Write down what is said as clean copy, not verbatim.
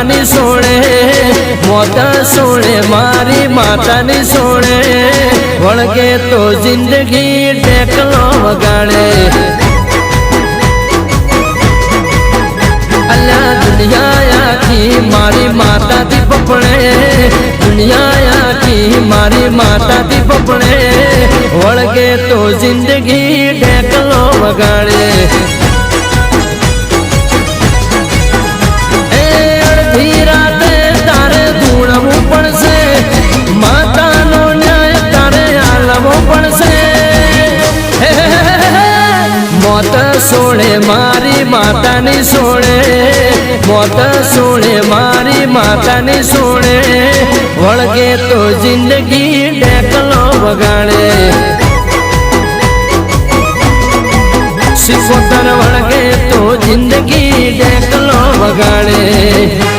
માતાની સોળે મોત સોળે મારી માતાની સોળે વળગે તો જિંદગી ટેકલો વગાડે અલ્યા દુનિયા આખી મારી માતાથી પપડે દુનિયા આખી મારી માતાથી પપડે વળગે તો જિંદગી ટેકલો વગાડે મોત સોળે મારી માતાની સોળે મોત સોળે મારી માતાની સોળે વળગે તો જિંદગી ટેકલો વગાડે સિકોતર વળગે તો જિંદગી ટેકલો વગાડે